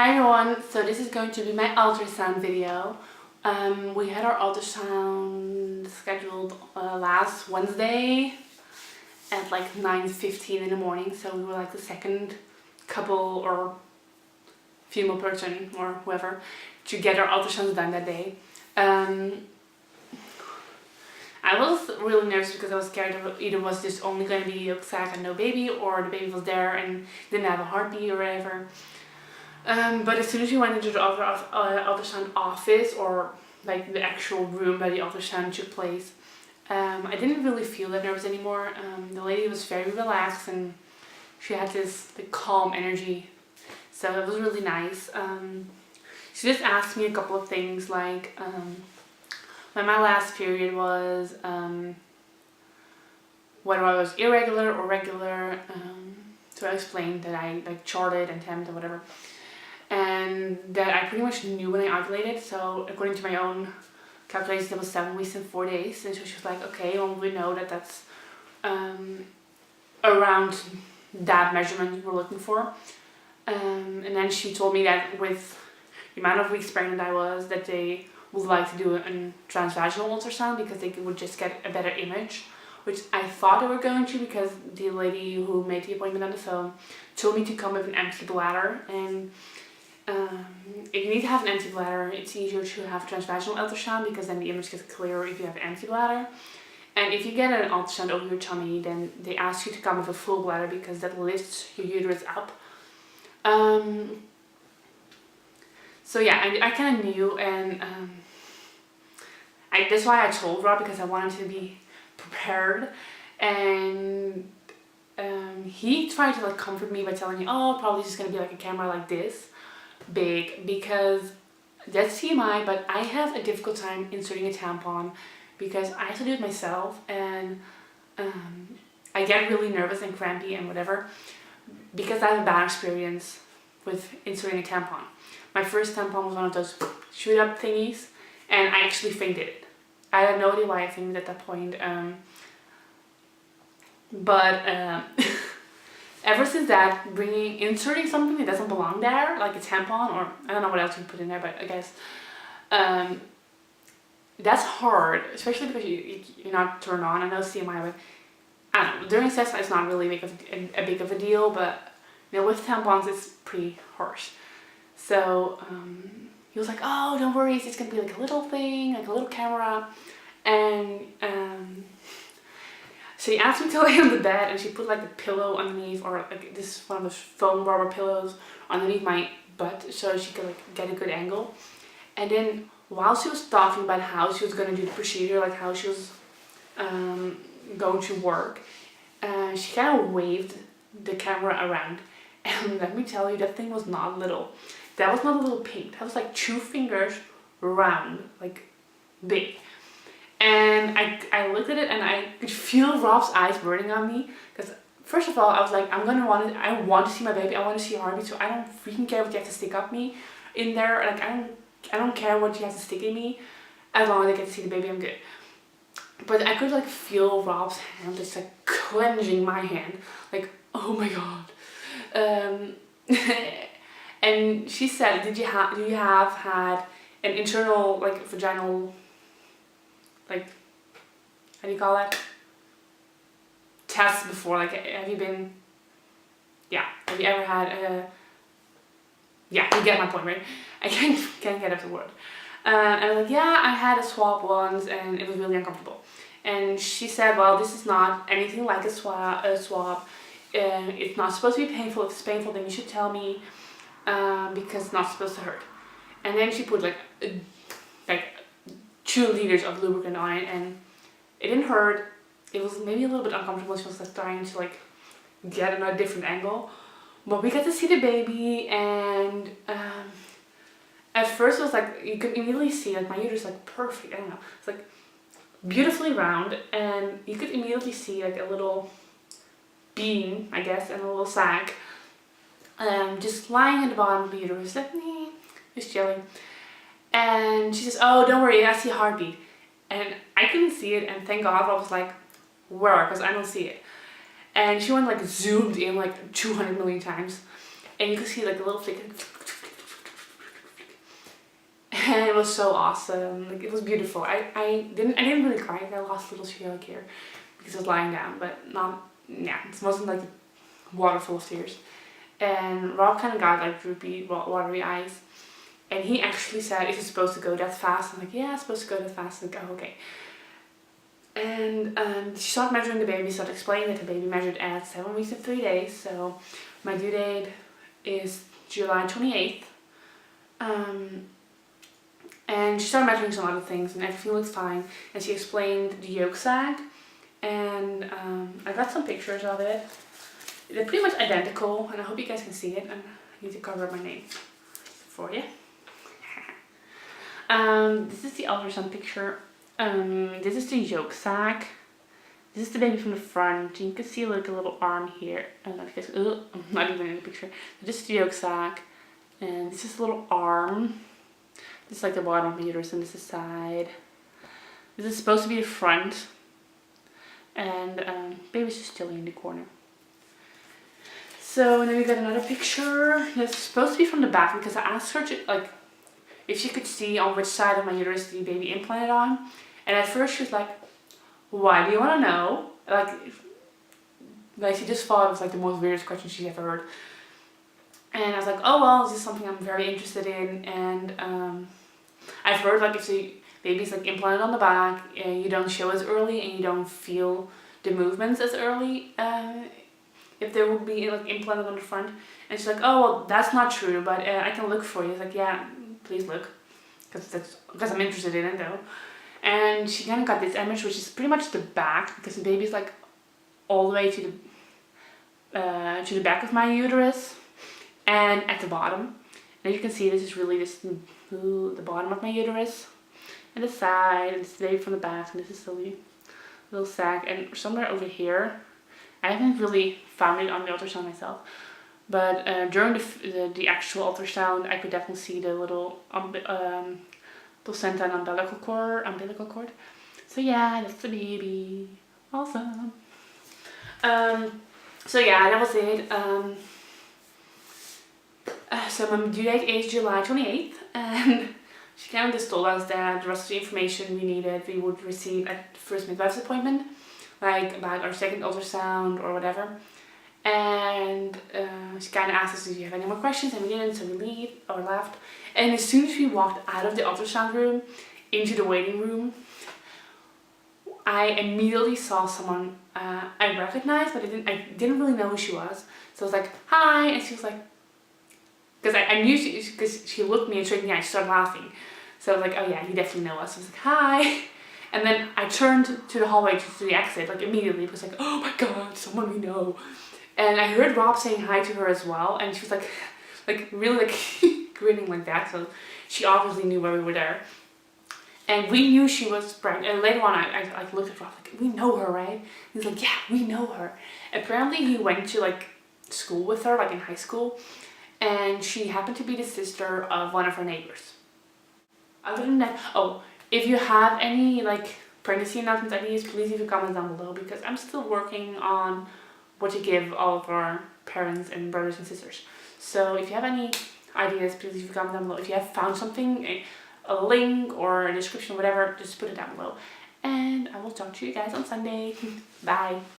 Hi everyone, so this is going to be my ultrasound video. We had our ultrasound scheduled last Wednesday at like 9:15 in the morning, so we were like the second couple or female person or whoever to get our ultrasounds done that day. I was really nervous because I was scared that either was just only going to be yolk sac and no baby, or the baby was there and didn't have a heartbeat or whatever. But as soon as we went into the ultrasound office, or like the actual room where the ultrasound took place, I didn't really feel that nervous anymore. The lady was very relaxed and she had this like calm energy, so it was really nice. She just asked me a couple of things like when my last period was, whether I was irregular or regular. So I explained that I like charted and temped or whatever, and that I pretty much knew when I ovulated. So according to my own calculations, it was 7 weeks and 4 days. And so she was like, okay, well, we know that that's around that measurement we're looking for. And then she told me that with the amount of weeks pregnant I was, that they would like to do a transvaginal ultrasound because they would just get a better image, which I thought they were going to, because the lady who made the appointment on the phone told me to come with an empty bladder. And if you need to have an empty bladder, it's easier to have transvaginal ultrasound because then the image gets clearer if you have an empty bladder. And if you get an ultrasound over your tummy, then they ask you to come with a full bladder because that lifts your uterus up. So yeah, I kind of knew, and that's why I told Rob, because I wanted to be prepared. And he tried to like comfort me by telling me, oh, probably just gonna be like a camera like this big, because that's TMI, but I have a difficult time inserting a tampon because I have to do it myself, and I get really nervous and crampy and whatever because I have a bad experience with inserting a tampon. My first tampon was one of those shoot up thingies, and I actually fainted it. I had no idea why I fainted at that point. Ever since that, inserting something that doesn't belong there, like a tampon, or I don't know what else you put in there, but I guess that's hard, especially because you're not turned on. I know CMI, but I don't know, during sex it's not really a big of a deal, but you know, with tampons it's pretty harsh. So he was like, oh, don't worry, it's just gonna be like a little thing, like a little camera. And she asked me to lay on the bed, and she put like a pillow underneath, or like this one of those foam rubber pillows underneath my butt, so she could like get a good angle. And then while she was talking about how she was gonna do the procedure, like how she was going to work, she kind of waved the camera around. And let me tell you, that thing was not little. That was not a little pink. That was like 2 fingers round, like big. And I looked at it and I could feel Rob's eyes burning on me, because first of all I was like, I want to see my baby, I want to see a heartbeat, so I don't freaking care what you have to stick up me in there. Like I don't care what you have to stick in me, as long as I get to see the baby, I'm good. But I could like feel Rob's hand just like clenching my hand, like, oh my god. And she said, do you have had an internal like vaginal, like, how do you call that, test before? Like, have you ever had a, yeah, you get my point, right? I can't get up the word. And I was like, yeah, I had a swab once and it was really uncomfortable. And she said, well, this is not anything like a swab. It's not supposed to be painful. If it's painful, then you should tell me, because it's not supposed to hurt. And then she put like 2 liters of lubricant on it, and it didn't hurt. It was maybe a little bit uncomfortable. She was like trying to like get a different angle, but we got to see the baby. And at first it was like, you could immediately see like my uterus, like perfect, I don't know, it's like beautifully round, and you could immediately see like a little bean, I guess, and a little sac just lying at the bottom of the uterus, like just chilling. And she says, oh, don't worry, I see a heartbeat. And I couldn't see it, and thank God I was like, where? Because I don't see it. And she went like zoomed in like 200 million times, and you could see like a little flick, was so awesome. Like, it was beautiful. I didn't really cry. I lost a little tear like here because I was lying down, but not, yeah, it wasn't like a waterful of tears. And Rob kind of got like droopy, watery eyes. And he actually said, is it supposed to go that fast? I'm like, yeah, it's supposed to go that fast. I'm like, oh, okay. And she started measuring the baby, started explaining that the baby measured at 7 weeks and 3 days. So my due date is July 28th. And she started measuring some other things and everything looks fine. And she explained the yolk sac. And I got some pictures of it. They're pretty much identical, and I hope you guys can see it. And I need to cover up my name for you. This is the ultrasound picture. This is the yolk sac. This is the baby from the front. You can see like a little arm here. I don't know if you guys, I'm not even in the picture. This is the yolk sac, and this is a little arm. This is like the bottom of the uterus, and this is the side. This is supposed to be the front, and baby's just chilling in the corner. So then we got another picture that's supposed to be from the back because I asked her to like if she could see on which side of my uterus the baby implanted on. And at first she was like, why do you want to know? Like she just thought it was like the most weirdest question she's ever heard. And I was like, oh well, this is something I'm very interested in. And I've heard like if the baby's like implanted on the back, you don't show as early and you don't feel the movements as early. If there would be like implanted on the front. And she's like, oh well, that's not true, but I can look for you. It's like, yeah, please look, because I'm interested in it though. And she kind of got this image, which is pretty much the back, because the baby's like all the way to the back of my uterus and at the bottom. And you can see this is really the bottom of my uterus and the side, and this baby from the back, and this is the little sac, and somewhere over here. I haven't really found it on the ultrasound myself, but during the actual ultrasound, I could definitely see the little placenta and umbilical cord. So yeah, that's the baby. Awesome. So yeah, that was it. So my due date is July 28th, and she kind of just told us that the rest of the information we needed we would receive at the first midwife's appointment, like about our second ultrasound or whatever. And she kind of asked us if you have any more questions, and we didn't, so we left. And as soon as we walked out of the ultrasound room into the waiting room, I immediately saw someone I recognized, but I didn't really know who she was. So I was like, hi, and she was like, because I knew because she looked me and straight in the eye, she started laughing. So I was like, oh yeah, you definitely know us. I was like, hi. And then I turned to the hallway to the exit, like immediately. It was like, oh my god, someone we know. And I heard Rob saying hi to her as well, and she was like really like grinning like that. So she obviously knew why we were there. And we knew she was pregnant. And later on, I looked at Rob like, we know her, right? He's like, yeah, we know her. Apparently, he went to like school with her, like in high school, and she happened to be the sister of one of her neighbors. Other than that, oh, if you have any like pregnancy announcement ideas, please leave a comment down below, because I'm still working on what to give all of our parents and brothers and sisters. So if you have any ideas, please leave a comment down below. If you have found something, a link or a description, whatever, just put it down below. And I will talk to you guys on Sunday. Bye.